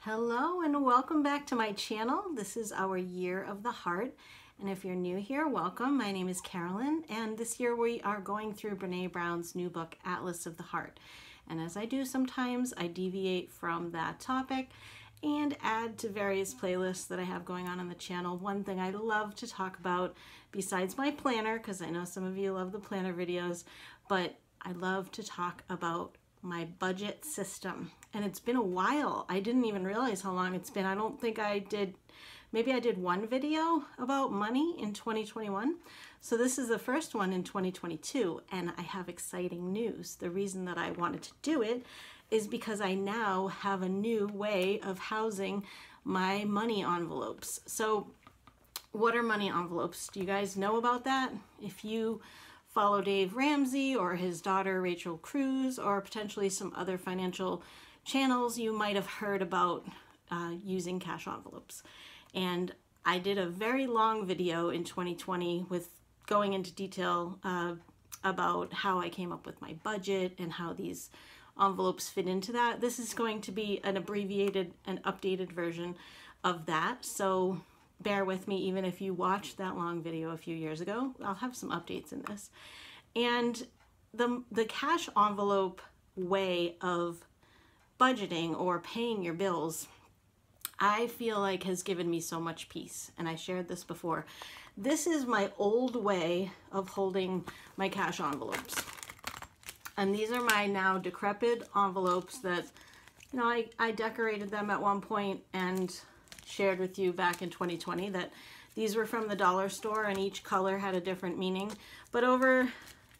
Hello and welcome back to my channel. This is our Year of the Heart, and if you're new here, welcome. My name is Carolyn, and this year we are going through Brené Brown's new book, Atlas of the Heart. And as I do sometimes, I deviate from that topic and add to various playlists that I have going on the channel. One thing I love to talk about, besides my planner, because I know some of you love the planner videos, but I love to talk about my budget system. And it's been a while. I didn't even realize how long it's been. I don't think I did, maybe I did one video about money in 2021. So this is the first one in 2022, and I have exciting news. The reason that I wanted to do it is because I now have a new way of housing my money envelopes. So what are money envelopes? Do you guys know about that? If you follow Dave Ramsey or his daughter Rachel Cruz, or potentially some other financial channels, you might have heard about using cash envelopes. And I did a very long video in 2020 with going into detail about how I came up with my budget and how these envelopes fit into that. This is going to be an abbreviated and updated version of that. So bear with me, even if you watched that long video a few years ago, I'll have some updates in this. And the cash envelope way of budgeting or paying your bills, I feel like has given me so much peace. And I shared this before. This is my old way of holding my cash envelopes. And these are my now decrepit envelopes that, you know, I decorated them at one point and shared with you back in 2020 that these were from the dollar store and each color had a different meaning. But over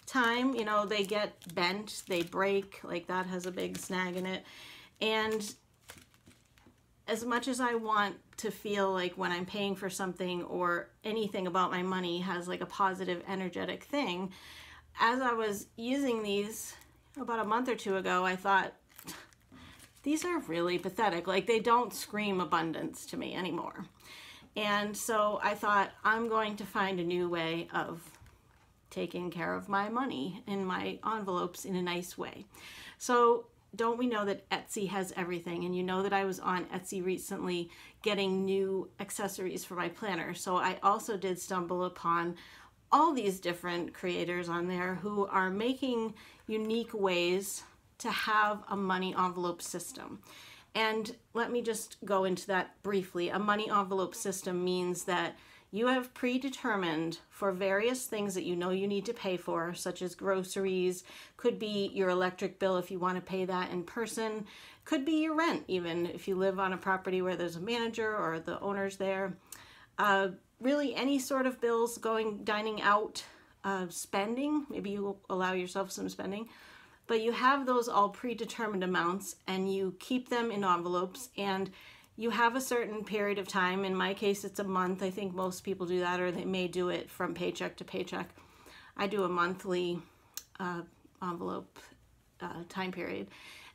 time, you know, they get bent, they break, like that has a big snag in it. And as much as I want to feel like when I'm paying for something or anything about my money has like a positive, energetic thing, as I was using these about a month or two ago, I thought, these are really pathetic. Like, they don't scream abundance to me anymore. And so I thought, I'm going to find a new way of taking care of my money in my envelopes in a nice way. So don't we know that Etsy has everything? And you know that I was on Etsy recently getting new accessories for my planner. So I also did stumble upon all these different creators on there who are making unique ways to have a money envelope system. And let me just go into that briefly. A money envelope system means that you have predetermined for various things that you know you need to pay for, such as groceries, could be your electric bill if you want to pay that in person, could be your rent even if you live on a property where there's a manager or the owner's there. Really any sort of bills, dining out, spending, maybe you allow yourself some spending. But you have those all predetermined amounts and you keep them in envelopes, and you have a certain period of time. In my case, it's a month. I think most people do that, or they may do it from paycheck to paycheck. I do a monthly envelope time period.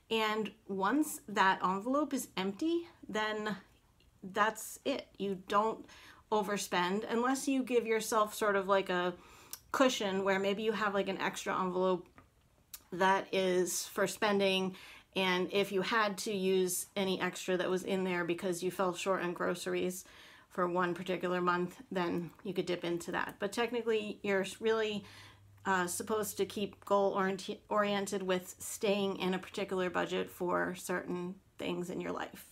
And once that envelope is empty, then that's it. You don't overspend unless you give yourself sort of like a cushion where maybe you have like an extra envelope that is for spending, and if you had to use any extra that was in there because you fell short on groceries for one particular month, then you could dip into that. But technically you're really supposed to keep goal-oriented with staying in a particular budget for certain things in your life.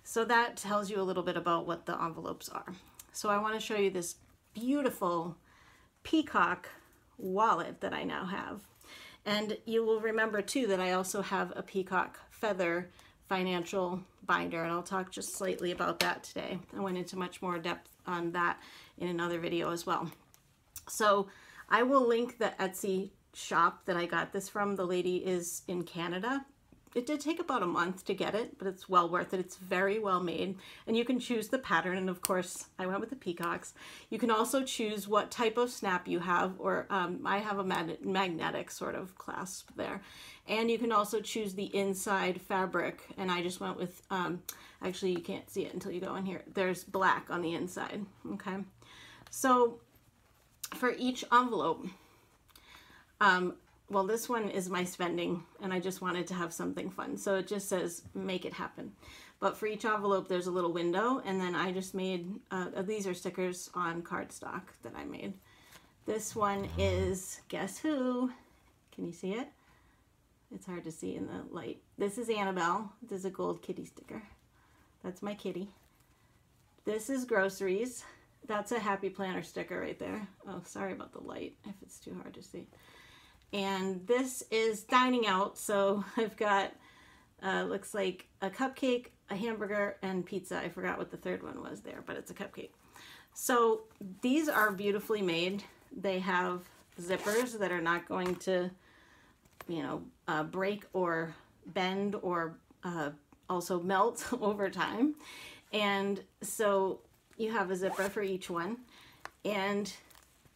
So that tells you a little bit about what the envelopes are. So I want to show you this beautiful peacock wallet that I now have. And you will remember too that I also have a peacock feather financial binder, and I'll talk just slightly about that today. I went into much more depth on that in another video as well. So I will link the Etsy shop that I got this from. The lady is in Canada. It did take about a month to get it, but it's well worth it. It's very well made, and you can choose the pattern, and of course I went with the peacocks. You can also choose what type of snap you have, or I have a magnetic sort of clasp there, and you can also choose the inside fabric, and I just went with actually you can't see it until you go in here. There's black on the inside. Okay, so for each envelope, well, this one is my spending, and I just wanted to have something fun. So it just says, make it happen. But for each envelope, there's a little window, and then I just made, these are stickers on cardstock that I made. This one is, guess who? Can you see it? It's hard to see in the light. This is Annabelle. This is a gold kitty sticker. That's my kitty. This is groceries. That's a Happy Planner sticker right there. Oh, sorry about the light if it's too hard to see. And this is dining out. So I've got, looks like a cupcake, a hamburger, and pizza. I forgot what the third one was there, but it's a cupcake. So these are beautifully made. They have zippers that are not going to, you know, break or bend or also melt over time. And so you have a zipper for each one, and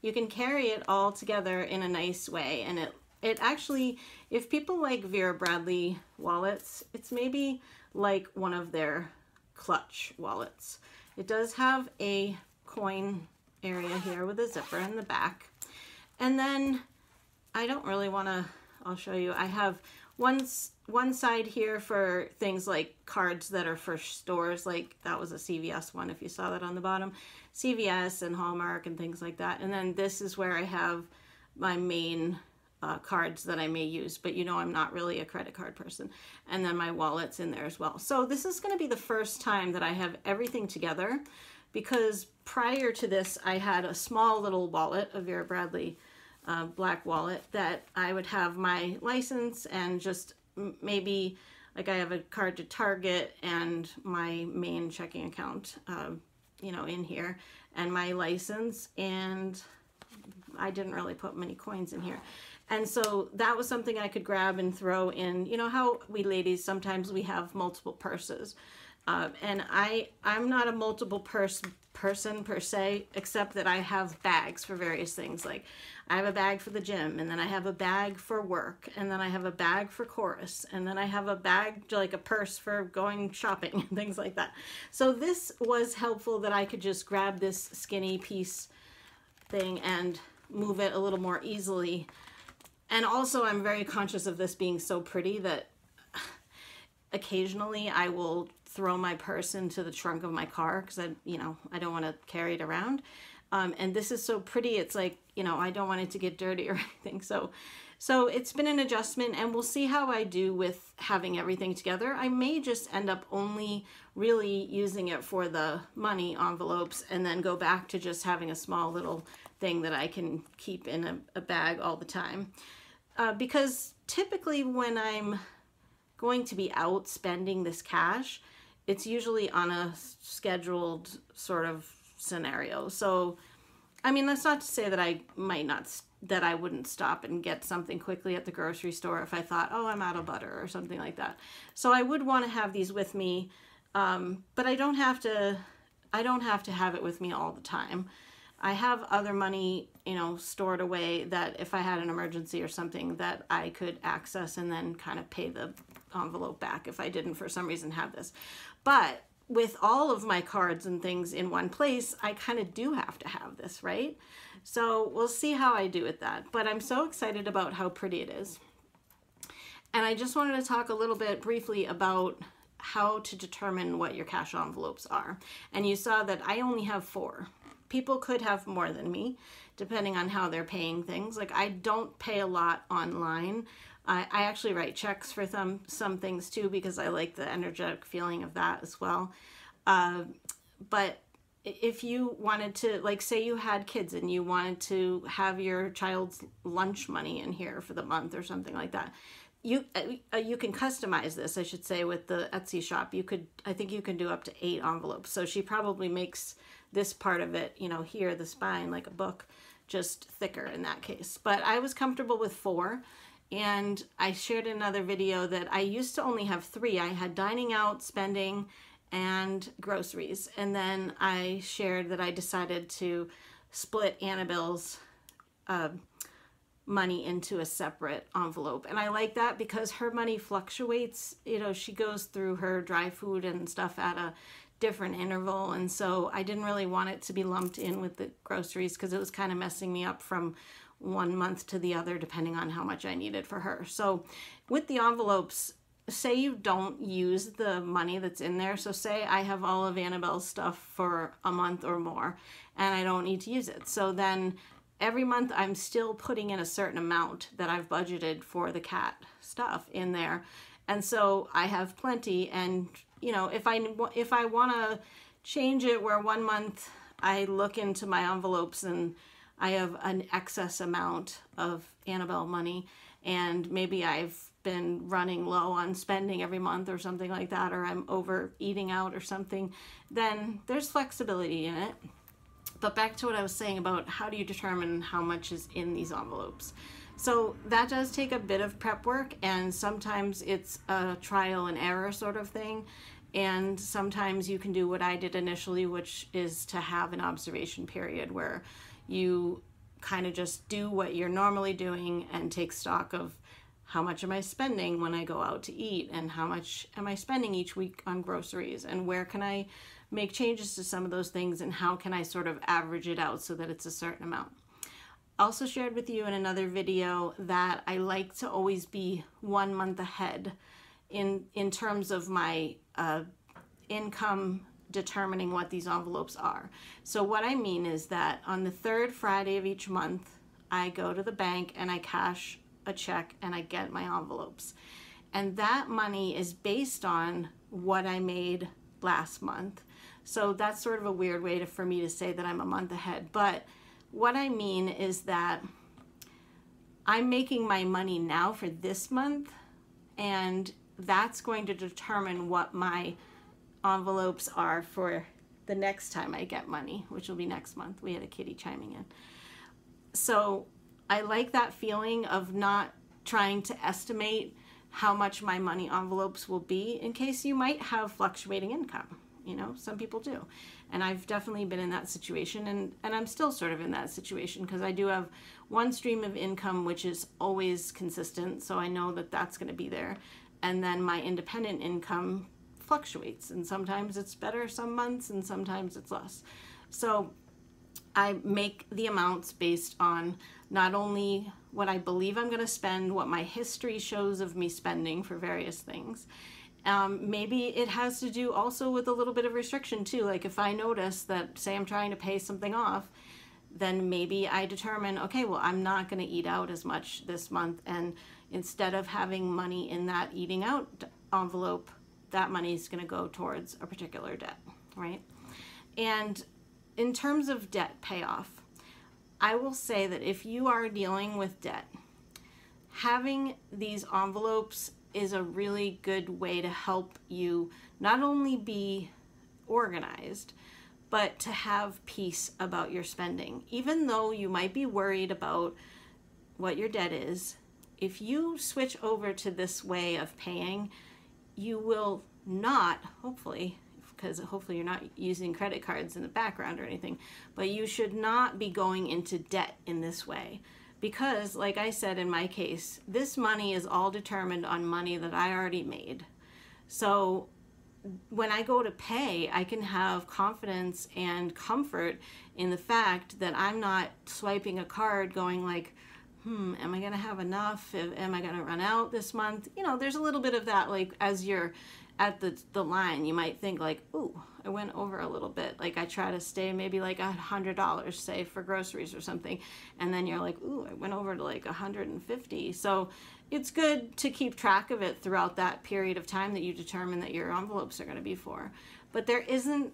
you can carry it all together in a nice way. And it actually, if people like Vera Bradley wallets, it's maybe like one of their clutch wallets. It does have a coin area here with a zipper in the back. And then I don't really want to, I'll show you. I have one side here for things like cards that are for stores, like that was a CVS one, if you saw that on the bottom. CVS and Hallmark and things like that. And then this is where I have my main cards that I may use, but you know I'm not really a credit card person. And then my wallet's in there as well. So this is going to be the first time that I have everything together, because prior to this I had a small little wallet, a Vera Bradley black wallet, that I would have my license and just maybe like I have a card to Target and my main checking account, you know, in here, and my license, and I didn't really put many coins in here. And so that was something I could grab and throw in. You know how we ladies, sometimes we have multiple purses. And I'm not a multiple person per se, except that I have bags for various things. Like I have a bag for the gym, and then I have a bag for work, and then I have a bag for chorus, and then I have a bag, like a purse for going shopping and things like that. So this was helpful that I could just grab this skinny piece thing and move it a little more easily. And also I'm very conscious of this being so pretty that occasionally I will throw my purse into the trunk of my car because I don't want to carry it around. And this is so pretty. It's like, you know, I don't want it to get dirty or anything. So it's been an adjustment, and we'll see how I do with having everything together. I may just end up only really using it for the money envelopes and then go back to just having a small little thing that I can keep in a bag all the time. Because typically when I'm going to be out spending this cash, it's usually on a scheduled sort of scenario. So, I mean, that's not to say that I wouldn't stop and get something quickly at the grocery store if I thought, oh, I'm out of butter or something like that. So I would want to have these with me, but I don't have to have it with me all the time. I have other money, you know, stored away that if I had an emergency or something that I could access and then kind of pay the envelope back if I didn't for some reason have this. But with all of my cards and things in one place, I kind of do have to have this, right? So we'll see how I do with that. But I'm so excited about how pretty it is. And I just wanted to talk a little bit briefly about how to determine what your cash envelopes are. And you saw that I only have 4. People could have more than me, depending on how they're paying things. Like I don't pay a lot online. I actually write checks for some things too, because I like the energetic feeling of that as well. But if you wanted to, like say you had kids and you wanted to have your child's lunch money in here for the month or something like that, you can customize this, I should say, with the Etsy shop. I think you can do up to 8 envelopes. So she probably makes this part of it, you know, here, the spine, like a book, just thicker in that case. But I was comfortable with 4. And I shared in another video that I used to only have 3. I had dining out, spending, and groceries. And then I shared that I decided to split Annabelle's money into a separate envelope. And I like that because her money fluctuates. You know, she goes through her dry food and stuff at a different interval. And so I didn't really want it to be lumped in with the groceries because it was kind of messing me up from one month to the other, depending on how much I needed for her. So with the envelopes, say you don't use the money that's in there. So say I have all of Annabelle's stuff for a month or more and I don't need to use it. So then every month I'm still putting in a certain amount that I've budgeted for the cat stuff in there. And so I have plenty. And, you know, if I want to change it where one month I look into my envelopes and I have an excess amount of Annabelle money, and maybe I've been running low on spending every month or something like that, or I'm over eating out or something, then there's flexibility in it. But back to what I was saying about how do you determine how much is in these envelopes. So that does take a bit of prep work, and sometimes it's a trial and error sort of thing. And sometimes you can do what I did initially, which is to have an observation period where you kind of just do what you're normally doing and take stock of how much am I spending when I go out to eat, and how much am I spending each week on groceries, and where can I make changes to some of those things, and how can I sort of average it out so that it's a certain amount. Also shared with you in another video that I like to always be 1 month ahead in terms of my income determining what these envelopes are. So what I mean is that on the third Friday of each month, I go to the bank and I cash a check and I get my envelopes. And that money is based on what I made last month. So that's sort of a weird way for me to say that I'm a month ahead. But what I mean is that I'm making my money now for this month, and that's going to determine what my envelopes are for the next time I get money, which will be next month. We had a kitty chiming in. So I like that feeling of not trying to estimate how much my money envelopes will be, in case you might have fluctuating income. You know, some people do. And I've definitely been in that situation, and I'm still sort of in that situation, because I do have one stream of income which is always consistent, so I know that that's going to be there. And then my independent income fluctuates, and sometimes it's better some months and sometimes it's less. So I make the amounts based on not only what I believe I'm going to spend, what my history shows of me spending for various things. Maybe it has to do also with a little bit of restriction too. Like if I notice that, say I'm trying to pay something off, then maybe I determine, okay, well, I'm not going to eat out as much this month. And instead of having money in that eating out envelope, that money is going to go towards a particular debt, right? And in terms of debt payoff, I will say that if you are dealing with debt, having these envelopes is a really good way to help you not only be organized, but to have peace about your spending. Even though you might be worried about what your debt is, if you switch over to this way of paying, you will not, hopefully, because hopefully you're not using credit cards in the background or anything, but you should not be going into debt in this way. Because, like I said in my case, this money is all determined on money that I already made. So when I go to pay, I can have confidence and comfort in the fact that I'm not swiping a card going like, am I going to have enough? Am I going to run out this month? You know, there's a little bit of that, like as you're at the line, you might think like, ooh, I went over a little bit. Like I try to stay maybe like $100, say, for groceries or something. And then you're like, ooh, I went over to like 150. So it's good to keep track of it throughout that period of time that you determine that your envelopes are going to be for. But there isn't,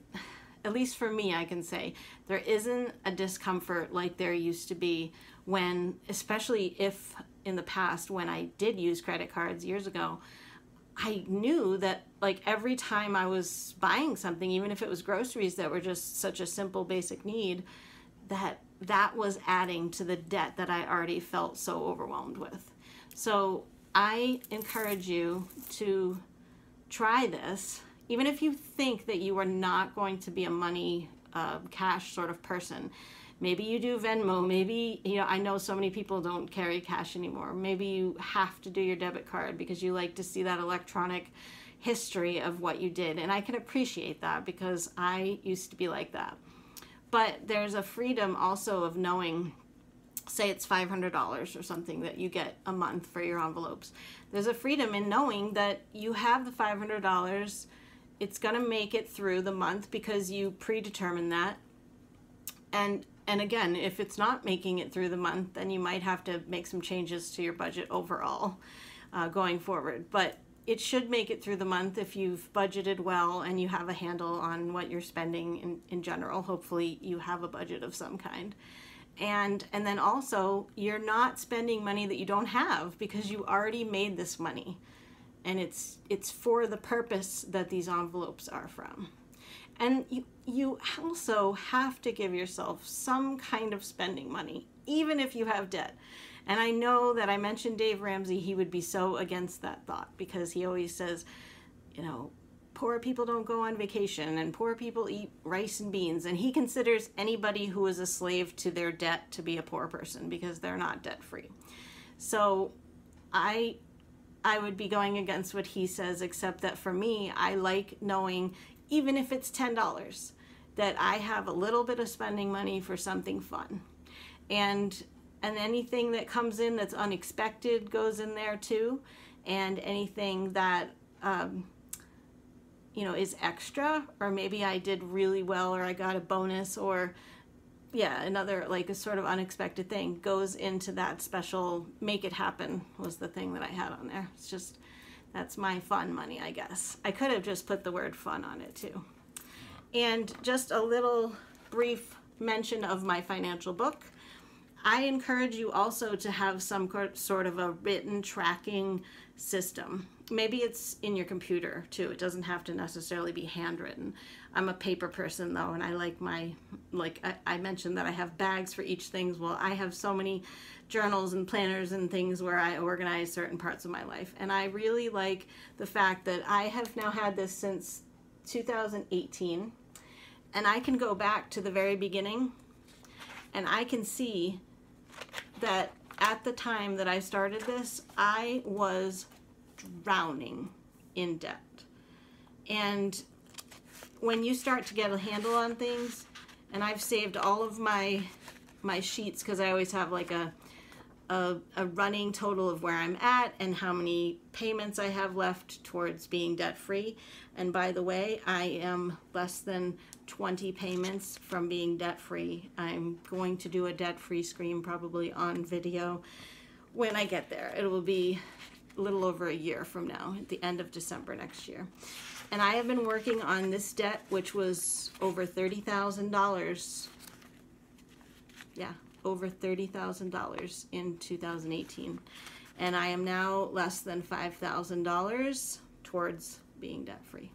at least for me, I can say, there isn't a discomfort like there used to be when, especially if in the past, when I did use credit cards years ago, I knew that like every time I was buying something, even if it was groceries that were just such a simple basic need, that was adding to the debt that I already felt so overwhelmed with. So I encourage you to try this, even if you think that you are not going to be a money, cash sort of person. Maybe you do Venmo, maybe, you know, I know so many people don't carry cash anymore. Maybe you have to do your debit card because you like to see that electronic history of what you did. And I can appreciate that because I used to be like that. But there's a freedom also of knowing say it's $500 or something that you get a month for your envelopes. There's a freedom in knowing that you have the $500. It's going to make it through the month because you predetermine that. And again, if it's not making it through the month, then you might have to make some changes to your budget overall going forward. But it should make it through the month if you've budgeted well and you have a handle on what you're spending in general. Hopefully you have a budget of some kind. And then also, you're not spending money that you don't have because you already made this money. And it's for the purpose that these envelopes are from. And you also have to give yourself some kind of spending money, even if you have debt. And I know that I mentioned Dave Ramsey, he would be so against that thought because he always says, you know, poor people don't go on vacation and poor people eat rice and beans. And he considers anybody who is a slave to their debt to be a poor person because they're not debt free. So I would be going against what he says, except that for me, I like knowing, even if it's $10, that I have a little bit of spending money for something fun. And anything that comes in that's unexpected goes in there too. And anything that, you know, is extra, or maybe I did really well, or I got a bonus, or yeah, another like a sort of unexpected thing goes into that special make it happen was the thing that I had on there. It's just, that's my fun money, I guess. I could have just put the word fun on it too. And just a little brief mention of my financial book. I encourage you also to have some sort of a written tracking system. Maybe it's in your computer too. It doesn't have to necessarily be handwritten. I'm a paper person though, and I like my, I mentioned that I have bags for each thing. Well, I have so many journals and planners and things where I organize certain parts of my life. And I really like the fact that I have now had this since 2018, and I can go back to the very beginning and I can see that at the time that I started this, I was drowning in debt. And when you start to get a handle on things, and I've saved all of my sheets because I always have like a running total of where I'm at and how many payments I have left towards being debt free. And by the way, I am less than 20 payments from being debt free. I'm going to do a debt free screen probably on video when I get there. It will be a little over a year from now, at the end of December next year. And I have been working on this debt, which was over $30,000. Yeah, over $30,000 in 2018. And I am now less than $5,000 towards being debt free.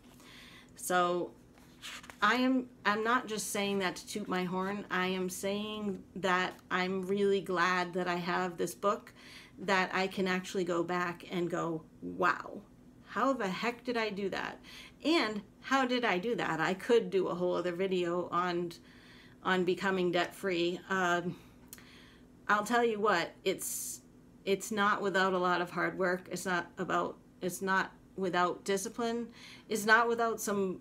So I'm not just saying that to toot my horn. I am saying that I'm really glad that I have this book, that I can actually go back and go, wow, how the heck did I do that? And how did I do that? I could do a whole other video on becoming debt free. I'll tell you what, it's not without a lot of hard work. It's not without discipline. It's not without some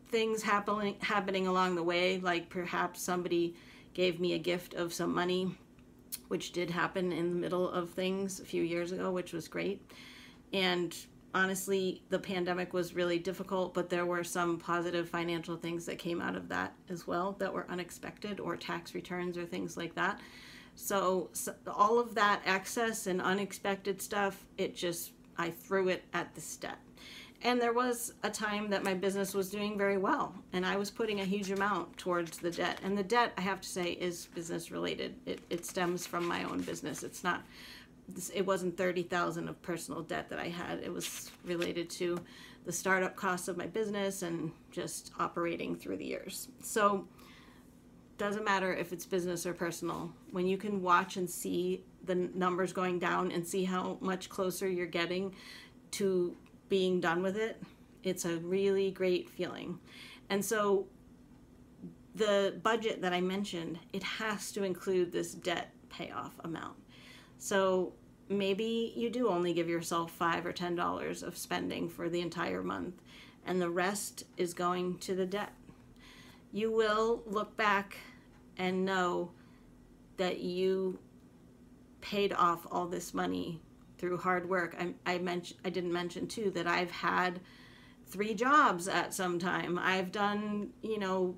things happening along the way, like perhaps somebody gave me a gift of some money, which did happen in the middle of things a few years ago, which was great. And honestly, the pandemic was really difficult, but there were some positive financial things that came out of that as well that were unexpected, or tax returns or things like that. So all of that excess and unexpected stuff, I threw it at the debt. And there was a time that my business was doing very well, and I was putting a huge amount towards the debt. And the debt, I have to say, is business related. It stems from my own business. It wasn't $30,000 of personal debt that I had. It was related to the startup costs of my business and just operating through the years. So doesn't matter if it's business or personal. When you can watch and see the numbers going down and see how much closer you're getting to being done with it, it's a really great feeling. And so the budget that I mentioned, it has to include this debt payoff amount. So maybe you do only give yourself $5 or $10 of spending for the entire month, and the rest is going to the debt. You will look back and know that you paid off all this money through hard work. I didn't mention too that I've had 3 jobs at some time. I've done, you know,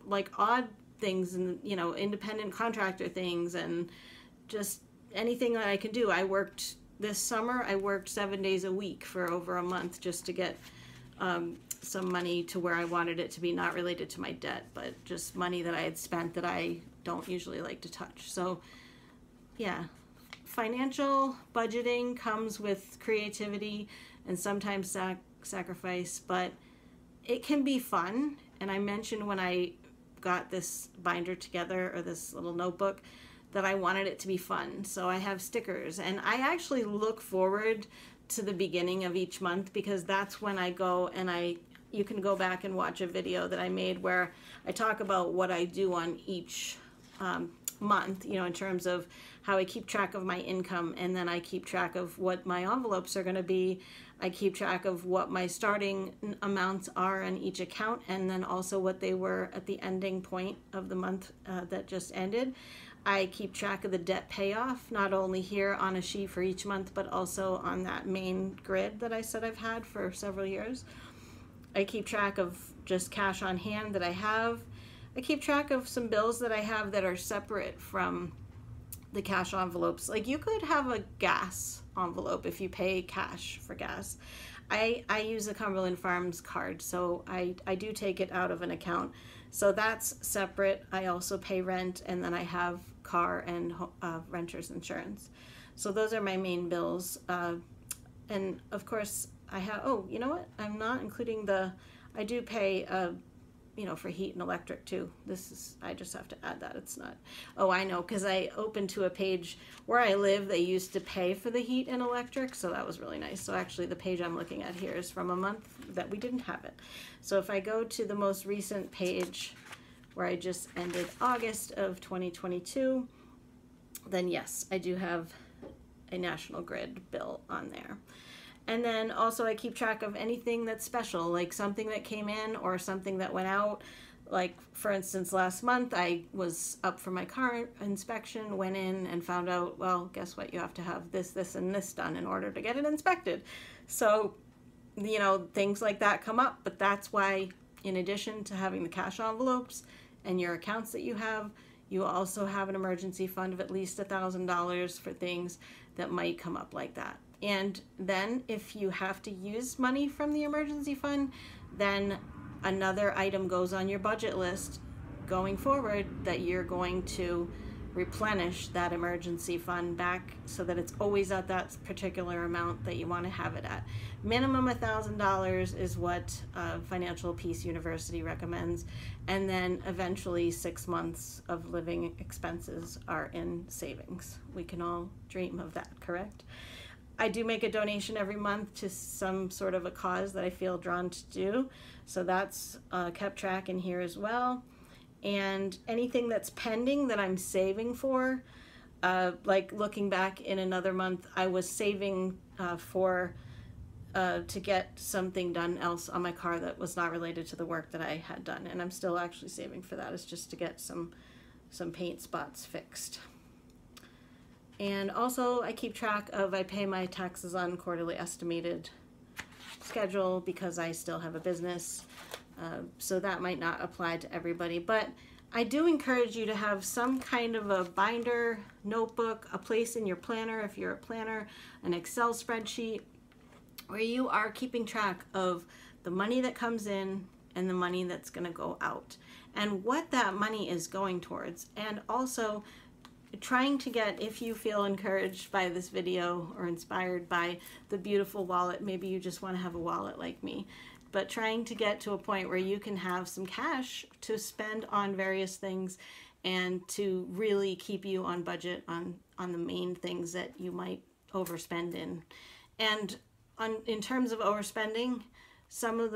like odd things and, you know, independent contractor things and just anything that I can do. This summer, I worked 7 days a week for over a month just to get some money to where I wanted it to be, not related to my debt, but just money that I had spent that I don't usually like to touch. So yeah, financial budgeting comes with creativity and sometimes sacrifice, but it can be fun. And I mentioned when I got this binder together, or this little notebook, that I wanted it to be fun. So I have stickers, and I actually look forward to the beginning of each month, because that's when I go and you can go back and watch a video that I made where I talk about what I do on each month, you know, in terms of how I keep track of my income, and then I keep track of what my envelopes are going to be. I keep track of what my starting amounts are in each account, and then also what they were at the ending point of the month that just ended. I keep track of the debt payoff, not only here on a sheet for each month, but also on that main grid that I said I've had for several years. I keep track of just cash on hand that I have. I keep track of some bills that I have that are separate from the cash envelopes. Like, you could have a gas envelope if you pay cash for gas. I use a Cumberland Farms card, so I do take it out of an account. So that's separate. I also pay rent, and then I have car and renter's insurance. So those are my main bills. And of course I have, oh, you know what? I'm not including I do pay, you know, for heat and electric too. I just have to add that. It's not, oh, I know, because I opened to a page where I live, they used to pay for the heat and electric, so that was really nice. So actually the page I'm looking at here is from a month that we didn't have it. So if I go to the most recent page where I just ended August of 2022, then yes, I do have a National Grid bill on there. And then also I keep track of anything that's special, like something that came in or something that went out. Like, for instance, last month I was up for my car inspection, went in and found out, well, guess what? You have to have this, this, and this done in order to get it inspected. So, you know, things like that come up, but that's why, in addition to having the cash envelopes and your accounts that you have, you also have an emergency fund of at least $1,000 for things that might come up like that. And then if you have to use money from the emergency fund, then another item goes on your budget list going forward that you're going to replenish that emergency fund back so that it's always at that particular amount that you want to have it at. Minimum $1,000 is what Financial Peace University recommends, and then eventually 6 months of living expenses are in savings. We can all dream of that, correct? I do make a donation every month to some sort of a cause that I feel drawn to do, so that's kept track in here as well. And anything that's pending that I'm saving for, like looking back in another month, I was saving to get something done else on my car that was not related to the work that I had done, and I'm still actually saving for that. It's just to get some paint spots fixed. And also I keep track of, I pay my taxes on quarterly estimated schedule because I still have a business. So that might not apply to everybody, but I do encourage you to have some kind of a binder, notebook, a place in your planner if you're a planner, an Excel spreadsheet, where you are keeping track of the money that comes in and the money that's going to go out and what that money is going towards. And also trying to get, if you feel encouraged by this video or inspired by the beautiful wallet, maybe you just want to have a wallet like me, but trying to get to a point where you can have some cash to spend on various things and to really keep you on budget on the main things that you might overspend in. And in terms of overspending, some of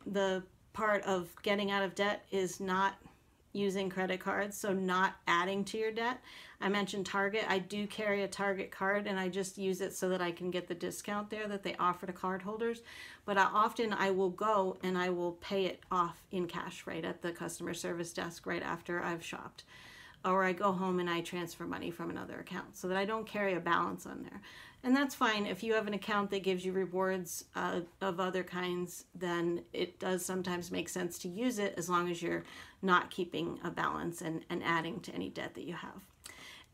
the part of getting out of debt is not using credit cards, so not adding to your debt. I mentioned Target. I do carry a Target card, and I just use it so that I can get the discount there that they offer to card holders. But often I will go and I will pay it off in cash right at the customer service desk right after I've shopped. or I go home and I transfer money from another account so that I don't carry a balance on there. And that's fine. If you have an account that gives you rewards of other kinds, then it does sometimes make sense to use it as long as you're not keeping a balance and adding to any debt that you have.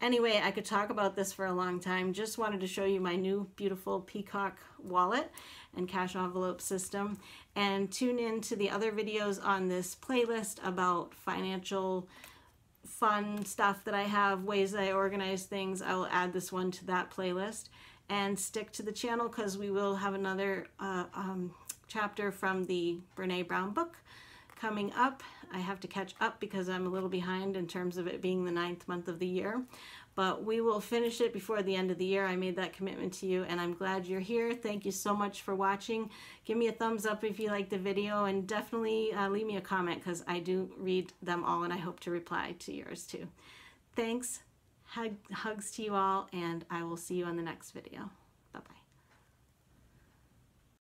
Anyway, I could talk about this for a long time. Just wanted to show you my new beautiful Peacock wallet and cash envelope system. And tune in to the other videos on this playlist about financial fun stuff that I have, ways that I organize things. I will add this one to that playlist. And stick to the channel because we will have another chapter from the Brené Brown book coming up. I have to catch up because I'm a little behind in terms of it being the 9th month of the year. But we will finish it before the end of the year. I made that commitment to you, and I'm glad you're here. Thank you so much for watching. Give me a thumbs up if you liked the video, and definitely leave me a comment because I do read them all, and I hope to reply to yours too. Thanks. Hugs to you all, and I will see you on the next video.